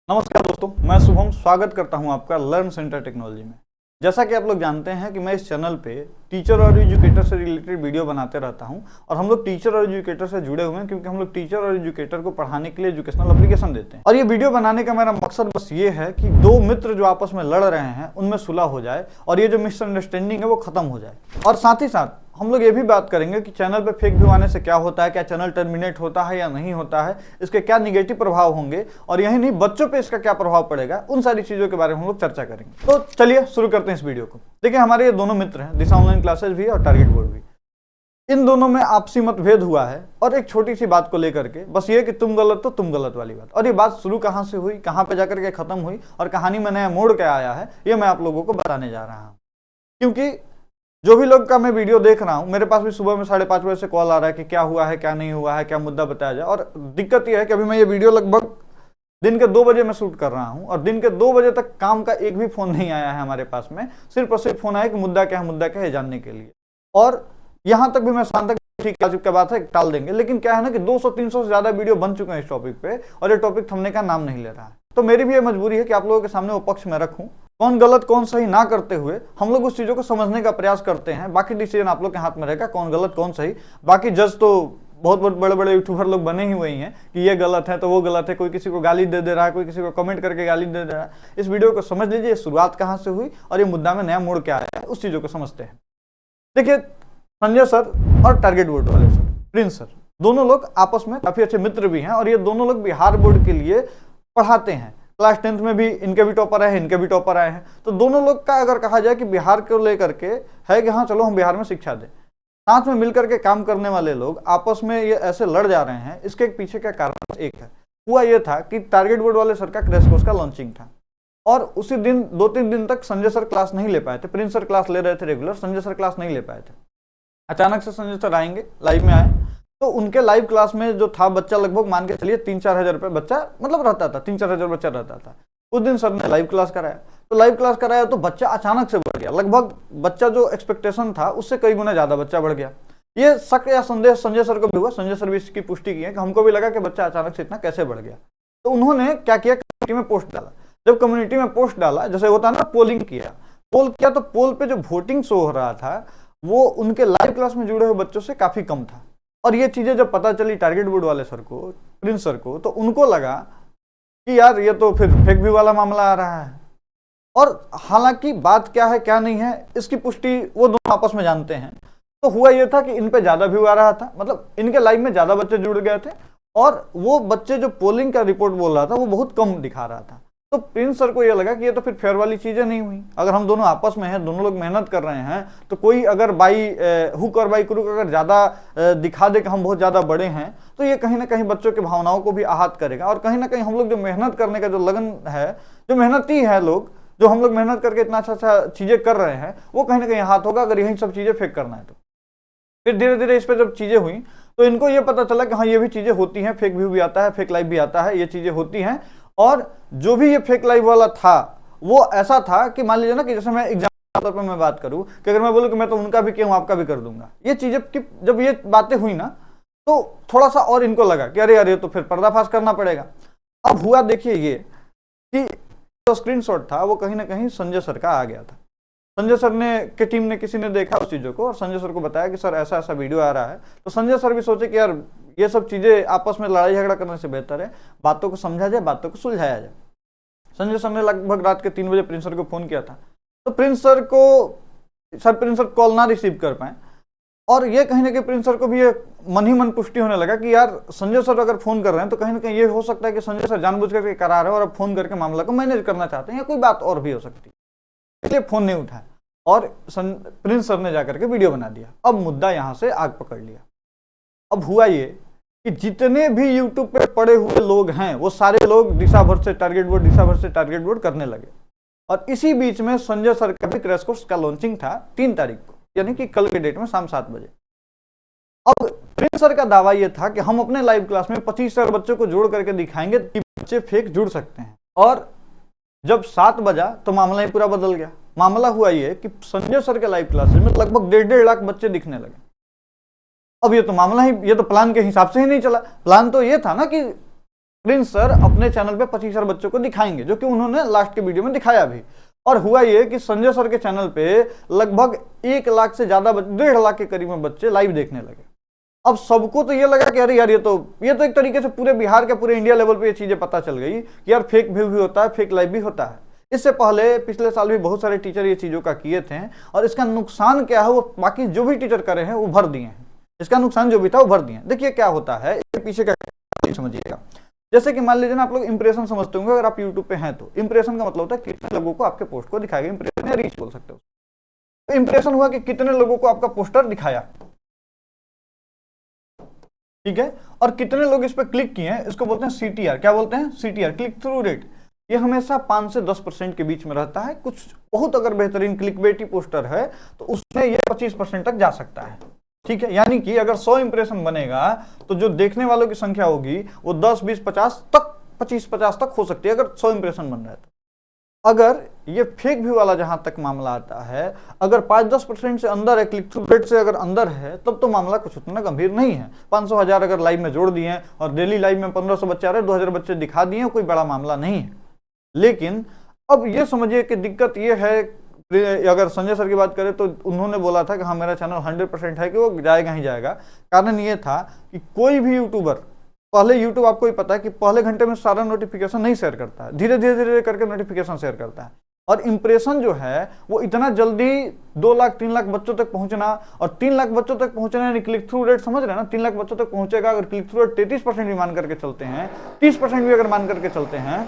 नमस्कार दोस्तों, मैं शुभम स्वागत करता हूं आपका लर्न सेंटर टेक्नोलॉजी में। जैसा कि आप लोग जानते हैं कि मैं इस चैनल पे टीचर और एजुकेटर से रिलेटेड वीडियो बनाते रहता हूं और हम लोग टीचर और एजुकेटर से जुड़े हुए हैं क्योंकि हम लोग टीचर और एजुकेटर को पढ़ाने के लिए एजुकेशनल एप्लीकेशन देते हैं। और ये वीडियो बनाने का मेरा मकसद बस ये है कि दो मित्र जो आपस में लड़ रहे हैं उनमें सुलह हो जाए और ये जो मिसअंडरस्टैंडिंग है वो खत्म हो जाए। और साथ ही साथ हम लोग ये भी बात करेंगे कि चैनल पे फेक व्यू आने से क्या होता है, क्या चैनल टर्मिनेट होता है या नहीं होता है, इसके क्या निगेटिव प्रभाव होंगे और यही नहीं बच्चों पे इसका क्या प्रभाव पड़ेगा, उन सारी चीजों के बारे में हम लोग चर्चा करेंगे। तो चलिए शुरू करते हैं इस वीडियो को। देखिए, हमारे ये दोनों मित्र हैं, दिशा ऑनलाइन क्लासेस भी और टारगेट बोर्ड भी। इन दोनों में आपसी मतभेद हुआ है और एक छोटी सी बात को लेकर के, बस ये कि तुम गलत तो तुम गलत वाली बात। और ये बात शुरू कहाँ से हुई, कहाँ पे जाकर के खत्म हुई और कहानी में नया मोड़ क्या आया है, ये मैं आप लोगों को बताने जा रहा हूँ। क्योंकि जो भी लोग का मैं वीडियो देख रहा हूं, मेरे पास भी सुबह में 5:30 बजे से कॉल आ रहा है कि क्या हुआ है, क्या नहीं हुआ है, क्या मुद्दा बताया जाए। और दिक्कत यह है कि अभी मैं ये वीडियो लगभग दिन के 2 बजे में शूट कर रहा हूं और दिन के 2 बजे तक काम का एक भी फोन नहीं आया है हमारे पास में। सिर्फ और सिर्फ फोन आया कि मुद्दा क्या है जानने के लिए। और यहां तक भी मैं शाम तक ठीक क्या बात है टाल देंगे, लेकिन क्या है ना कि 200-300 से ज्यादा वीडियो बन चुके हैं इस टॉपिक पे और ये टॉपिक थमने का नाम नहीं ले रहा है। तो मेरी भी ये मजबूरी है कि आप लोगों के सामने वो पक्ष में रखूं, कौन गलत कौन सही ना करते हुए हम लोग उस चीजों को समझने का प्रयास करते हैं। बाकी डिसीजन आप लोग के हाथ में रहेगा, कौन गलत कौन सही। बाकी जज तो बहुत बड़े बड़े यूट्यूबर लोग बने ही हुए हैं कि ये गलत है तो वो गलत है, कोई किसी को गाली दे रहा है, कोई किसी को कमेंट करके गाली दे रहा है। इस वीडियो को समझ लीजिए, शुरुआत कहाँ से हुई और ये मुद्दा में नया मोड़ क्या आया है, उस चीजों को समझते हैं। देखिए, संजय सर और टारगेट बोर्ड वाले सर, प्रिंस सर, दोनों लोग आपस में काफी अच्छे मित्र भी हैं और ये दोनों लोग बिहार बोर्ड के लिए पढ़ाते हैं। क्लास 10th में भी इनके भी टॉपर आए हैं, इनके भी टॉपर आए हैं। तो दोनों लोग का अगर कहा जाए कि बिहार को लेकर के है कि हाँ चलो हम बिहार में शिक्षा दें, साथ में मिलकर के काम करने वाले लोग आपस में ये ऐसे लड़ जा रहे हैं, इसके पीछे का कारण एक है। हुआ ये था कि टारगेट बोर्ड वाले सर का क्रैश कोर्स का लॉन्चिंग था और उसी दिन 2-3 दिन तक संजय सर क्लास नहीं ले पाए थे। प्रिंस सर क्लास ले रहे थे रेगुलर, संजय सर क्लास नहीं ले पाए थे। अचानक से संजय सर आएंगे, लाइव में आए तो उनके लाइव क्लास में जो था बच्चा, लगभग मान के चलिए 3-4 हजार रुपये बच्चा मतलब रहता था, 3-4 हजार बच्चा रहता था। उस दिन सर ने लाइव क्लास कराया, तो लाइव क्लास कराया तो बच्चा अचानक से बढ़ गया। लगभग बच्चा जो एक्सपेक्टेशन था उससे कई गुना ज्यादा बच्चा बढ़ गया। ये शक या संदेह संजय सर को भी हुआ, संजय सर भी इसकी पुष्टि की है कि हमको भी लगा कि बच्चा अचानक से इतना कैसे बढ़ गया। तो उन्होंने क्या किया, कम्युनिटी में पोस्ट डाला। जब कम्युनिटी में पोस्ट डाला, जैसे होता है ना पोलिंग किया, पोल किया, तो पोल पे जो वोटिंग शो हो रहा था वो उनके लाइव क्लास में जुड़े हुए बच्चों से काफी कम था। और ये चीजें जब पता चली टारगेट बोर्ड वाले सर को, प्रिंस सर को, तो उनको लगा कि यार ये तो फिर फेक व्यू वाला मामला आ रहा है। और हालांकि बात क्या है क्या नहीं है इसकी पुष्टि वो दोनों आपस में जानते हैं। तो हुआ ये था कि इन पे ज्यादा व्यू आ रहा था, मतलब इनके लाइव में ज्यादा बच्चे जुड़ गए थे और वो बच्चे जो पोलिंग का रिपोर्ट बोल रहा था वो बहुत कम दिखा रहा था। तो प्रिंस सर को ये लगा कि ये तो फिर फेयर वाली चीजें नहीं हुई। अगर हम दोनों आपस में हैं, दोनों लोग मेहनत कर रहे हैं, तो कोई अगर हुक और बाई क्रूक अगर ज्यादा दिखा दे कि हम बहुत ज्यादा बड़े हैं, तो ये कहीं ना कहीं बच्चों की भावनाओं को भी आहत करेगा। और कहीं ना कहीं हम लोग जो मेहनत करने का जो लगन है, जो मेहनती है लोग, जो हम लोग मेहनत करके इतना अच्छा चीजें कर रहे हैं, वो कहीं ना कहीं आहत होगा अगर यही सब चीजें फेक करना है। तो फिर धीरे धीरे इस पर जब चीजें हुई तो इनको ये पता चला कि हाँ ये भी चीजें होती हैं, फेक व्यू भी आता है, फेक लाइव भी आता है, ये चीजें होती हैं। और जो भी ये फेक लाइव वाला था वो ऐसा था कि मान लीजिए ना कि जैसे मैं एग्जाम्पल तौर पर मैं बात करूं कि अगर मैं बोलूं कि मैं तो उनका भी किया हूं आपका भी कर दूंगा, ये चीजें जब ये बातें हुई ना तो थोड़ा सा और इनको लगा कि अरे यार ये तो फिर पर्दाफाश करना पड़ेगा। अब हुआ देखिए ये कि जो स्क्रीनशॉट था वो कहीं ना कहीं संजय सर का आ गया था। संजय सर ने की टीम ने किसी ने देखा उस चीजों को और संजय सर को बताया कि सर ऐसा ऐसा वीडियो आ रहा है। तो संजय सर भी सोचे कि यार ये सब चीजें आपस में लड़ाई झगड़ा करने से बेहतर है बातों को समझा जाए, बातों को सुलझाया जाए। संजय सर ने लगभग रात के 3 बजे प्रिंस सर को फोन किया था। तो प्रिंस सर कॉल ना रिसीव कर पाए और ये कहीं ना कहीं प्रिंस सर को भी ये मन ही मन पुष्टि होने लगा कि यार संजय सर अगर फोन कर रहे हैं तो कहीं ना कहीं ये हो सकता है कि संजय सर जानबूझ करके करा रहे हैं और अब फोन करके मामला को मैनेज करना चाहते हैं या कोई बात और भी हो सकती है, इसलिए फोन नहीं उठाया। और प्रिंस सर ने जाकर के वीडियो बना दिया। अब मुद्दा यहां से आग पकड़ लिया। अब हुआ ये कि जितने भी यूट्यूब पे पड़े हुए लोग हैं वो सारे लोग दिशा भर से टारगेट बोर्ड करने लगे। और इसी बीच में संजय सर का भी क्रैश कोर्स का लॉन्चिंग था 3 तारीख को, यानी कि कल के डेट में शाम 7 बजे। अब प्रिंस सर का दावा यह था कि हम अपने लाइव क्लास में 25 बच्चों को जोड़ करके दिखाएंगे कि बच्चे फेक जुड़ सकते हैं। और जब 7 बजा तो मामला ही पूरा बदल गया। मामला हुआ ये कि संजय सर के लाइव क्लासेस में लगभग 1.5 लाख बच्चे दिखने लगे। अब ये तो मामला ही, ये तो प्लान के हिसाब से ही नहीं चला। प्लान तो ये था ना कि प्रिंस सर अपने चैनल पे 25,000 बच्चों को दिखाएंगे, जो कि उन्होंने लास्ट के वीडियो में दिखाया भी। और हुआ ये कि संजय सर के चैनल पे लगभग 1 लाख से ज्यादा 1.5 लाख के करीब में बच्चे लाइव देखने लगे। अब सबको तो ये लगा कि अरे यार ये तो एक तरीके से पूरे बिहार के पूरे इंडिया लेवल पे ये चीजें पता चल गई कि यार फेक व्यू भी होता है, फेक लाइव भी होता है। इससे पहले पिछले साल भी बहुत सारे टीचर ये चीजों का किए थे, और इसका नुकसान क्या है वो बाकी जो भी टीचर करे हैं वो भर दिए हैं। इसका नुकसान जो भी था वो भर दिए। देखिए क्या होता है, इसके पीछे क्या समझिएगा। जैसे कि मान लीजिए ना, आप लोग इंप्रेशन समझते होंगे, अगर आप यूट्यूब पे हैं तो इंप्रेशन का मतलब होता है कितने लोगों को आपके पोस्ट को दिखाएगा। इंप्रेशन या रीच बोल सकते हो। तो इंप्रेशन हुआ कि कितने लोगों को आपका पोस्टर दिखाया, ठीक है, और कितने लोग इस पर क्लिक किए हैं। इसको बोलते हैं CTR। क्या बोलते हैं? CTR, click through rate. ये हमेशा 5 से 10% के बीच में रहता है। कुछ बहुत अगर बेहतरीन क्लिकबेटी पोस्टर है तो उसमें ये 25% तक जा सकता है, ठीक है। यानी कि अगर 100 इंप्रेशन बनेगा तो जो देखने वालों की संख्या होगी वो 10, 20, 50 तक, 25, 50 तक हो सकती है अगर 100 इंप्रेशन बन रहा है तो। अगर ये फेक व्यू वाला जहां तक मामला आता है, अगर 5-10% से अंदर है, क्लिक थ्रू रेट से अगर अंदर है, तब तो मामला कुछ उतना गंभीर नहीं है। 500, 1000 अगर लाइव में जोड़ दिए और डेली लाइव में 1500 बच्चे आ रहे, 2000 बच्चे दिखा दिए, कोई बड़ा मामला नहीं है। लेकिन अब ये समझिए कि दिक्कत ये है, अगर संजय सर की बात करें तो उन्होंने बोला था कि हाँ मेरा चैनल 100% है कि वो जाएगा ही जाएगा। कारण ये था कि कोई भी यूट्यूबर, पहले यूट्यूब आपको ही पता है कि पहले घंटे में सारा नोटिफिकेशन नहीं शेयर करता है, धीरे धीरे धीरे करके नोटिफिकेशन शेयर करता है। और इंप्रेशन जो है वो इतना जल्दी 2 लाख 3 लाख बच्चों तक पहुंचना, और 3 लाख बच्चों तक पहुंचना यानी क्लिक थ्रू रेट, समझ रहे हैं ना, 3 लाख बच्चों तक पहुंचेगा। अगर क्लिक थ्रू रेट 33% भी मान करके चलते हैं, 30% भी अगर मान करके चलते हैं,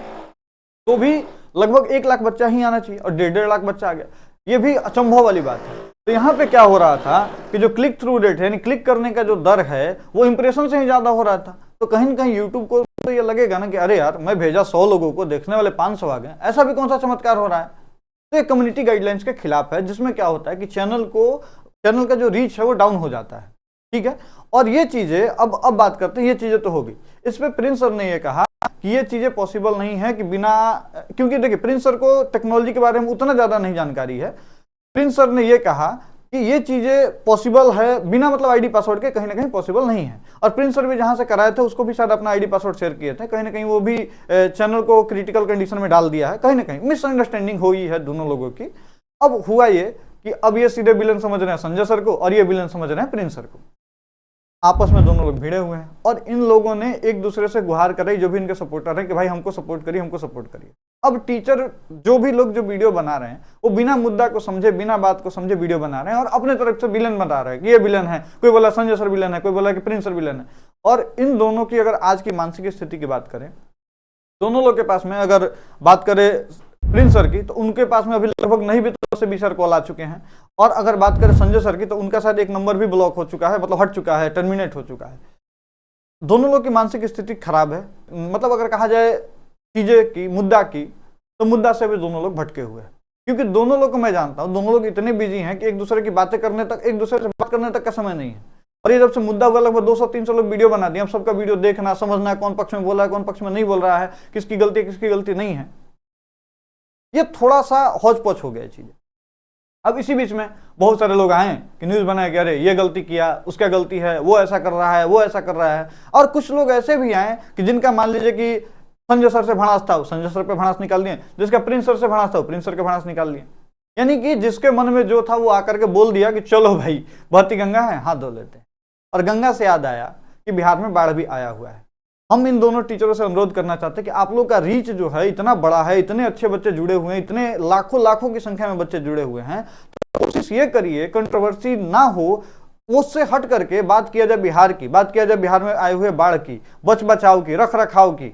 तो भी लगभग 1 लाख बच्चा ही आना चाहिए, और 1.5 लाख बच्चा आ गया। ये भी अचंभव वाली बात है। तो यहाँ पे क्या हो रहा था कि जो क्लिक थ्रू रेट है, यानी क्लिक करने का जो दर है, वो इंप्रेशन से ही ज्यादा हो रहा था। तो कहीं ना कहीं यूट्यूब को तो ये लगेगा ना कि अरे यार मैं भेजा 100 लोगों को, देखने वाले 500 आ गए, ऐसा भी कौन सा चमत्कार हो रहा है। तो ये कम्युनिटी गाइडलाइंस के खिलाफ है, जिसमें क्या होता है कि चैनल का जो रीच है वो डाउन हो जाता है, ठीक है। और ये चीजें अब बात करते हैं, ये चीजें तो होगी। इस पे प्रिंस सर ने ये कहा कि ये चीजें पॉसिबल नहीं है कि बिना, क्योंकि देखिए प्रिंस सर को टेक्नोलॉजी के बारे में उतना ज्यादा नहीं जानकारी है। प्रिंस सर ने ये कहा कि ये चीजें पॉसिबल है बिना मतलब आईडी पासवर्ड के, कहीं ना कहीं पॉसिबल नहीं है। और प्रिंस सर भी जहां से कराए थे उसको भी शायद अपना आईडी पासवर्ड शेयर किए थे, कहीं ना कहीं वो भी चैनल को क्रिटिकल कंडीशन में डाल दिया है। कहीं ना कहीं मिसअंडरस्टैंडिंग हुई है दोनों लोगों की। अब हुआ ये कि अब ये सीधे विलन समझ रहे हैं संजय सर को, और ये विलन समझ रहे हैं प्रिंस सर को। आपस में दोनों लोग भिड़े हुए हैं, और इन लोगों ने एक दूसरे से गुहार कराई, जो भी इनके सपोर्टर हैं, कि भाई हमको सपोर्ट करिए, हमको सपोर्ट करिए। अब टीचर जो भी लोग जो वीडियो बना रहे हैं वो बिना मुद्दा को समझे, बिना बात को समझे वीडियो बना रहे हैं, और अपने तरफ से विलन बता रहे हैं कि ये विलन है। कोई बोला संजय सर विलन है, कोई बोला कि प्रिंस सर विलन है। और इन दोनों की अगर आज की मानसिक स्थिति की बात करें, दोनों लोग के पास में अगर बात करें प्रिंस सर की, तो उनके पास में अभी लगभग नहीं भी तो 20 कॉल आ चुके हैं। और अगर बात करें संजय सर की, तो उनका शायद एक नंबर भी ब्लॉक हो चुका है, मतलब हट चुका है, टर्मिनेट हो चुका है। दोनों लोग की मानसिक स्थिति खराब है। मतलब अगर कहा जाए चीजें की, मुद्दा की, तो मुद्दा से भी दोनों लोग भटके हुए हैं। क्योंकि दोनों लोग को मैं जानता हूं, दोनों लोग इतने बिजी हैं कि एक दूसरे की बातें करने तक, एक दूसरे से बात करने तक का समय नहीं है। और ये जब से मुद्दा हुआ, लगभग 200-300 लोग वीडियो बना दिए। अब सबका वीडियो देखना, समझना, कौन पक्ष में बोल रहा है, कौन पक्ष में नहीं बोल रहा है, किसकी गलती है, किसकी गलती नहीं है। ये थोड़ा सा हौच पौच हो गया चीजें। अब इसी बीच में बहुत सारे लोग आए कि न्यूज बनाए कि अरे ये गलती किया, उसका गलती है, वो ऐसा कर रहा है, वो ऐसा कर रहा है। और कुछ लोग ऐसे भी आए कि जिनका मान लीजिए कि संजय सर से भड़ास था, संजय सर पे भड़ास निकाल दिए, जिसका प्रिंस सर से भड़ास था, प्रिंस सर के भड़ास निकाल दिए। यानी कि जिसके मन में जो था वो आकर के बोल दिया कि चलो भाई बहती गंगा है, हाथ धो लेते हैं। और गंगा से याद आया कि बिहार में बाढ़ भी आया हुआ है। हम इन दोनों टीचरों से अनुरोध करना चाहते हैं कि आप लोग का रीच जो है इतना बड़ा है, इतने अच्छे बच्चे जुड़े हुए हैं, इतने लाखों की संख्या में बच्चे जुड़े हुए हैं, तो कोशिश ये करिए कंट्रोवर्सी ना हो, उससे हट करके बात किया जाए बिहार की, बात किया जाए बिहार में आए हुए बाढ़ की, बचाव की, रख रखाव की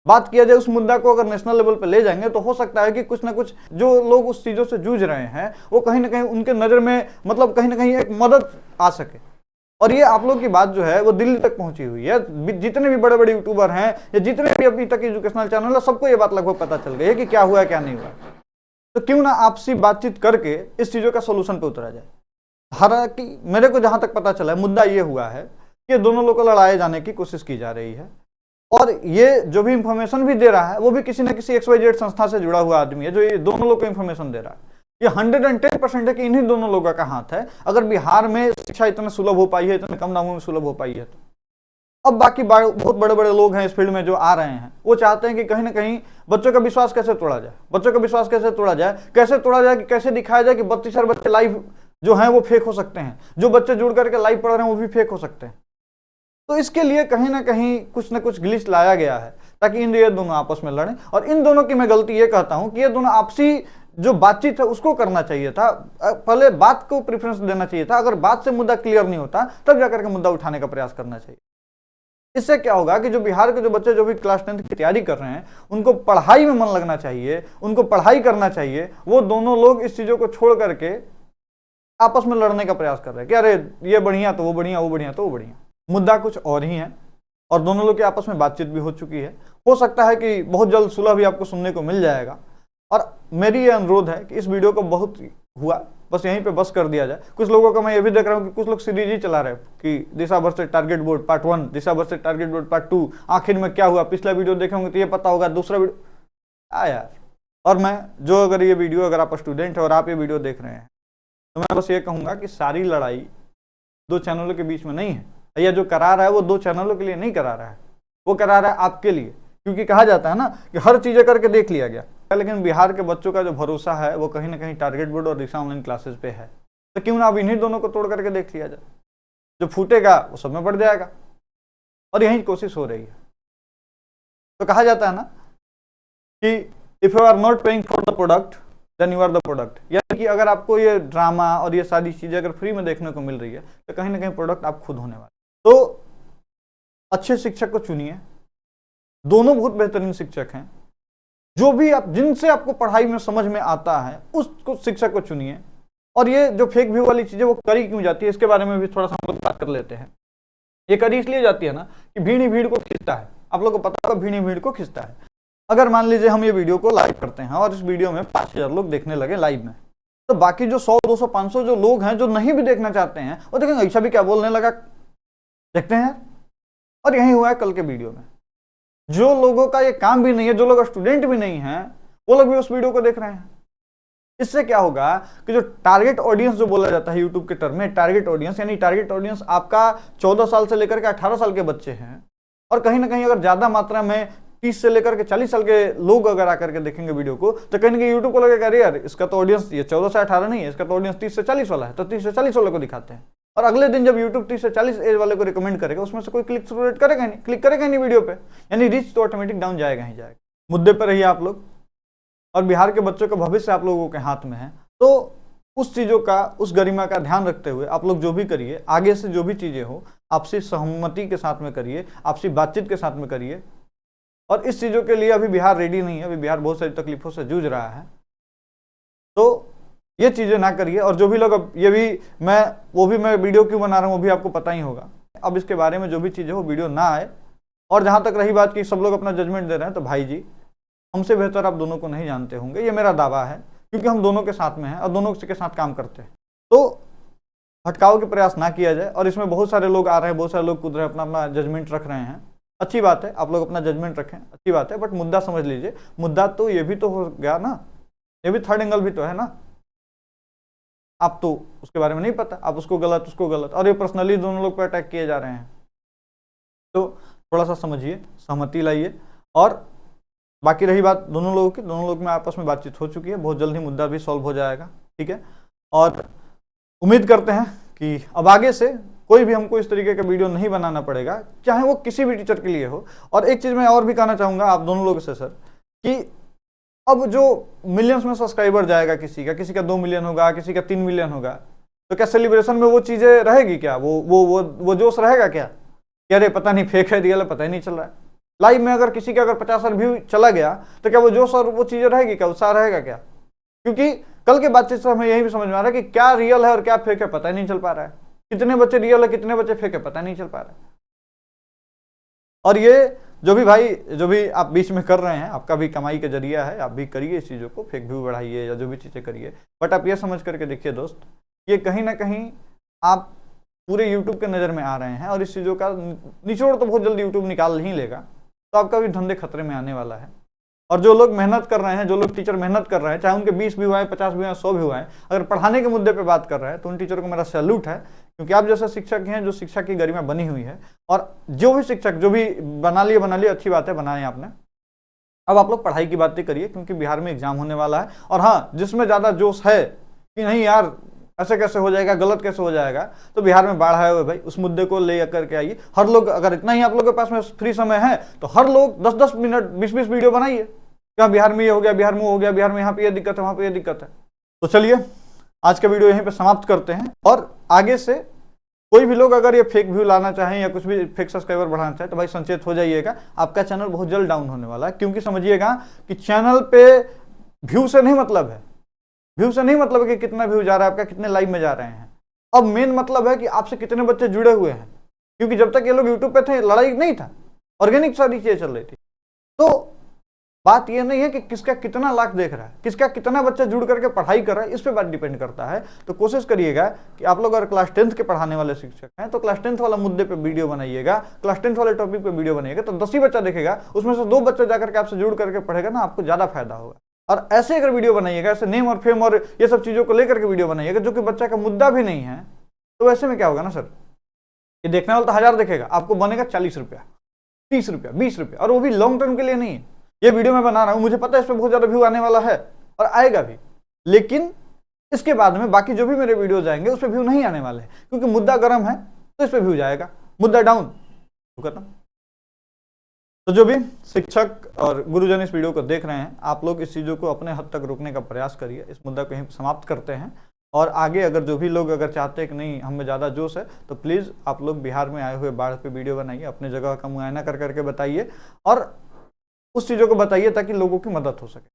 बात किया जाए। उस मुद्दा को अगर नेशनल लेवल पे ले जाएंगे तो हो सकता है कि कुछ ना कुछ जो लोग उस चीजों से जूझ रहे हैं वो कहीं ना कहीं उनके नजर में, मतलब कहीं ना कहीं एक मदद आ सके। और ये आप लोग की बात जो है वो दिल्ली तक पहुंची हुई है। जितने भी बड़े बड़े यूट्यूबर हैं या जितने भी अभी तक एजुकेशनल चैनल है, सबको ये बात लगभग पता चल गई है कि क्या हुआ क्या नहीं हुआ। तो क्यों ना आपसी बातचीत करके इस चीजों का सोल्यूशन पे उतरा जाए। हालांकि मेरे को जहां तक पता चला है, मुद्दा ये हुआ है कि दोनों लोग को लड़ाए जाने की कोशिश की जा रही है। और ये जो भी इंफॉर्मेशन भी दे रहा है वो भी किसी न किसी XYZ संस्था से जुड़ा हुआ आदमी है, जो ये दोनों लोग को इंफॉर्मेशन दे रहा है। ये 110% है कि इन्हीं दोनों लोगों का हाथ है। अगर बिहार में शिक्षा इतना सुलभ हो पाई है, इतने कम दामों में सुलभ हो पाई है, तो अब बाकी बहुत बड़े बड़े लोग हैं इस फील्ड में जो आ रहे हैं, वो चाहते हैं कि कहीं ना कहीं बच्चों का विश्वास कैसे तोड़ा जाए, बच्चों का विश्वास कैसे तोड़ा जाए, कैसे तोड़ा जाए कि कैसे दिखाया जाए कि 32 बच्चे लाइव जो हैं वो फेक हो सकते हैं, जो बच्चे जुड़ करके लाइव पढ़ रहे हैं वो भी फेक हो सकते हैं। तो इसके लिए कहीं ना कुछ ग्लिच लाया गया है ताकि ये दोनों आपस में लड़ें। और इन दोनों की मैं गलती ये कहता हूं कि ये दोनों आपसी जो बातचीत है उसको करना चाहिए था, पहले बात को प्रेफरेंस देना चाहिए था। अगर बात से मुद्दा क्लियर नहीं होता तब जाकर के मुद्दा उठाने का प्रयास करना चाहिए। इससे क्या होगा कि जो बिहार के जो बच्चे जो भी क्लास 10 की तैयारी कर रहे हैं उनको पढ़ाई में मन लगना चाहिए, उनको पढ़ाई करना चाहिए। वो दोनों लोग इस चीजों को छोड़ करके आपस में लड़ने का प्रयास कर रहे हैं कि अरे ये बढ़िया तो वो बढ़िया, वो बढ़िया तो वो बढ़िया। मुद्दा कुछ और ही है और दोनों लोग के आपस में बातचीत भी हो चुकी है। हो सकता है कि बहुत जल्द सुलह भी आपको सुनने को मिल जाएगा। और मेरी ये अनुरोध है कि इस वीडियो को बहुत हुआ बस यहीं पे बस कर दिया जाए। कुछ लोगों का मैं ये भी देख रहा हूँ कि कुछ लोग सीरीज ही चला रहे हैं कि दिशा वर्सेस टारगेट बोर्ड पार्ट 1, दिशा वर्सेस टारगेट बोर्ड पार्ट 2, आखिर में क्या हुआ, पिछला वीडियो देखे होंगे तो ये पता होगा, दूसरा वीडियो यार। और मैं जो अगर ये वीडियो अगर आप स्टूडेंट है और आप ये वीडियो देख रहे हैं तो मैं बस ये कहूँगा कि सारी लड़ाई दो चैनलों के बीच में नहीं है, या जो करा रहा है वो दो चैनलों के लिए नहीं करा रहा है, वो करा रहा है आपके लिए। क्योंकि कहा जाता है ना कि हर चीजें करके देख लिया गया, लेकिन बिहार के बच्चों का जो भरोसा है वो कहीं ना कहीं टारगेट बोर्ड और दिशा ऑनलाइन क्लासेस पे है। तो क्यों ना अब इन्हीं दोनों को तोड़ करके देख लिया जाए, जो फूटेगा वो सब में बढ़ जाएगा। और यही कोशिश हो रही है। तो कहा जाता है ना कि if you are not paying for the product then you are the product, यानी कि अगर आपको ये ड्रामा और ये सारी चीजें अगर फ्री में देखने को मिल रही है तो कहीं ना कहीं प्रोडक्ट आप खुद होने वाले। तो अच्छे शिक्षक को चुनिए, दोनों बहुत बेहतरीन शिक्षक हैं। जो भी आप जिनसे आपको पढ़ाई में समझ में आता है उस शिक्षक को चुनिए। और ये जो फेक व्यू वाली चीजें वो करी क्यों जाती है इसके बारे में भी थोड़ा सा हम लोग बात कर लेते हैं। ये करी इसलिए जाती है ना कि भीड़ ही भीड़ को खींचता है। आप लोग को पता होगा भीड़ ही भीड़ को खींचता है। अगर मान लीजिए हम ये वीडियो को लाइव करते हैं और इस वीडियो में 5000 लोग देखने लगे लाइव में, तो बाकी जो 100, 200, 500 जो लोग हैं जो नहीं भी देखना चाहते हैं वो देखेंगे ऐसा भी क्या बोलने लगा, देखते हैं। और यही हुआ है कल के वीडियो में। जो लोगों का ये काम भी नहीं है, जो लोग स्टूडेंट भी नहीं है, वो लोग भी उस वीडियो को देख रहे हैं। इससे क्या होगा कि जो टारगेट ऑडियंस जो बोला जाता है यूट्यूब के टर्म में, टारगेट ऑडियंस, यानी टारगेट ऑडियंस आपका 14 साल से लेकर के 18 साल के बच्चे हैं। और कहीं ना कहीं अगर ज्यादा मात्रा में 30 से लेकर के 40 साल के लोग अगर आकर के देखेंगे वीडियो को तो कहीं ना कहीं यूट्यूब को लगेगा अरे यार इसका तो ऑडियंस ये 14 से 18 नहीं है, इसका तो ऑडियंस 30 से 40 वाला है, तो 30 से 40 वाले को दिखाते हैं। और अगले दिन जब YouTube 30 से 40 एज वाले को रिकमेंड करेगा उसमें से कोई क्लिक थ्रू रेट करेगा नहीं, क्लिक करेगा नहीं वीडियो पे, यानी रीच तो ऑटोमेटिक डाउन जाएगा ही जाएगा। मुद्दे पर रहिए आप लोग। और बिहार के बच्चों का भविष्य आप लोगों के हाथ में है, तो उस चीजों का, उस गरिमा का ध्यान रखते हुए आप लोग जो भी करिए, आगे से जो भी चीजें हो आपसी सहमति के साथ में करिए, आपसी बातचीत के साथ में करिए। और इस चीजों के लिए अभी बिहार रेडी नहीं है, अभी बिहार बहुत सारी तकलीफों से जूझ रहा है, तो ये चीजें ना करिए। और जो भी लोग, अब ये भी मैं वीडियो क्यों बना रहा हूँ वो भी आपको पता ही होगा। अब इसके बारे में जो भी चीजें हो वीडियो ना आए। और जहां तक रही बात कि सब लोग अपना जजमेंट दे रहे हैं, तो भाई जी हमसे बेहतर आप दोनों को नहीं जानते होंगे, ये मेरा दावा है, क्योंकि हम दोनों के साथ में हैं और दोनों के साथ काम करते हैं। तो भटकाव के प्रयास ना किया जाए। और इसमें बहुत सारे लोग आ रहे हैं, बहुत सारे लोग कूद रहे हैं, अपना अपना जजमेंट रख रहे हैं। अच्छी बात है, आप लोग अपना जजमेंट रखें, अच्छी बात है, बट मुद्दा समझ लीजिए। मुद्दा तो ये भी तो हो गया ना, ये भी थर्ड एंगल भी तो है ना। आप तो उसके बारे में नहीं पता, आप उसको गलत उसको गलत, और ये पर्सनली दोनों लोग पर अटैक किए जा रहे हैं। तो थोड़ा सा समझिए, सहमति लाइए। और बाकी रही बात दोनों लोगों की, दोनों लोग में आपस में बातचीत हो चुकी है, बहुत जल्द ही मुद्दा भी सॉल्व हो जाएगा, ठीक है। और उम्मीद करते हैं कि अब आगे से कोई भी हमको इस तरीके का वीडियो नहीं बनाना पड़ेगा, चाहे वो किसी भी टीचर के लिए हो। और एक चीज मैं और भी कहना चाहूंगा आप दोनों लोगों से सर, कि अब जो मिलियंस में सब्सक्राइबर जाएगा, किसी का 2 मिलियन होगा, किसी का 3 मिलियन होगा, तो क्या सेलिब्रेशन में वो चीजें रहेगी क्या, वो जोश रहेगा क्या कि अरे पता नहीं फेक है रियल है पता ही नहीं चल रहा है। लाइव में अगर किसी का अगर 50,000 व्यू चला गया तो क्या वो जोश और वो चीजें रहेगी क्या, उत्साह रहेगा क्या? क्योंकि कल के बातचीत से हमें यही भी समझ में आ रहा है कि क्या रियल है और क्या फेक है पता ही नहीं चल पा रहा है। कितने बच्चे रियल है कितने बच्चे फेक है पता नहीं चल पा रहा है। और ये जो भी आप बीच में कर रहे हैं, आपका भी कमाई का जरिया है, आप भी करिए इस चीज़ों को, फेक व्यू बढ़ाइए या जो भी चीज़ें करिए। बट आप ये समझ करके देखिए दोस्त, ये कहीं ना कहीं आप पूरे यूट्यूब के नज़र में आ रहे हैं और इस चीज़ों का निचोड़ तो बहुत जल्दी यूट्यूब निकाल ही लेगा, तो आपका भी धंधे खतरे में आने वाला है। और जो लोग मेहनत कर रहे हैं, जो लोग टीचर मेहनत कर रहे हैं, चाहे उनके 20 व्यू आए, 50 व्यू आए, 100 व्यू आए, अगर पढ़ाने के मुद्दे पे बात कर रहे हैं तो उन टीचरों को मेरा सैल्यूट है, क्योंकि आप जैसे शिक्षक हैं जो शिक्षा की गरिमा बनी हुई है। और जो भी शिक्षक जो भी बना लिए अच्छी बात है, बनाए आपने। अब आप लोग पढ़ाई की बातें करिए, क्योंकि बिहार में एग्जाम होने वाला है। और हाँ, जिसमें ज़्यादा जोश है कि नहीं यार ऐसे कैसे हो जाएगा, गलत कैसे हो जाएगा, तो बिहार में बाढ़ आए हुए भाई, उस मुद्दे को ले करके आइए। हर लोग, अगर इतना ही आप लोगों के पास में फ्री समय है तो हर लोग 10-10 मिनट 20-20 वीडियो बनाइए, क्या बिहार में ये हो गया, बिहार में वो हो गया, बिहार में यहाँ पे ये दिक्कत है, वहाँ पे ये दिक्कत है। तो चलिए आज का वीडियो यहीं पे समाप्त करते हैं। और आगे से कोई भी लोग अगर ये फेक व्यू लाना चाहें या कुछ भी फेक सब्सक्राइबर बढ़ाना चाहें तो भाई संचेत हो जाइएगा, आपका चैनल बहुत जल्द डाउन होने वाला है। क्योंकि समझिएगा कि चैनल पे व्यू से नहीं मतलब है, व्यू से नहीं मतलब है कि कितना व्यू जा रहा है आपका, कितने लाइव में जा रहे हैं। अब मेन मतलब है कि आपसे कितने बच्चे जुड़े हुए हैं, क्योंकि जब तक ये लोग यूट्यूब पे थे लड़ाई नहीं था, ऑर्गेनिक सारी चीजें चल रही थी। तो बात ये नहीं है कि किसका कितना लाख देख रहा है, किसका कितना बच्चा जुड़ करके पढ़ाई कर रहा है, इस पे बात डिपेंड करता है। तो कोशिश करिएगा कि आप लोग अगर क्लास 10th के पढ़ाने वाले शिक्षक हैं तो क्लास 10th वाला मुद्दे पे वीडियो बनाइएगा, क्लास 10th वाले टॉपिक पे वीडियो बनाइएगा, तो 10 ही बच्चा देखेगा, उसमें से 2 बच्चा जाकर के आपसे जुड़ करके पढ़ेगा ना, आपको ज्यादा फायदा होगा। और ऐसे अगर वीडियो बनाइएगा, ऐसे नेम और फेम और ये सब चीजों को लेकर के वीडियो बनाइएगा जो कि बच्चा का मुद्दा भी नहीं है, तो ऐसे में क्या होगा ना सर, ये देखने वाला तो 1000 देखेगा, आपको बनेगा 40 रुपया, 30 रुपया, 20 रुपया, और वो भी लॉन्ग टर्म के लिए नहीं है। ये वीडियो मैं बना रहा हूं, मुझे पता है इस पर बहुत ज्यादा व्यू आने वाला है और आएगा भी, लेकिन इसके बाद में बाकी जो भी मेरे वीडियोज आएंगे उस पर व्यू नहीं आने वाले हैं, क्योंकि मुद्दा गर्म है तो इस पर व्यू जाएगा, मुद्दा डाउन तो खत्म। तो जो भी शिक्षक और गुरुजन इस वीडियो को देख रहे हैं, आप लोग इस चीज़ों को अपने हद तक रोकने का प्रयास करिए। इस मुद्दा को यहीं समाप्त करते हैं। और आगे अगर जो भी लोग अगर चाहते हैं कि नहीं हमें ज़्यादा जोश है, तो प्लीज़ आप लोग बिहार में आए हुए बाढ़ पे वीडियो बनाइए, अपने जगह का मुआयना कर करके बताइए और उस चीज़ों को बताइए ताकि लोगों की मदद हो सके।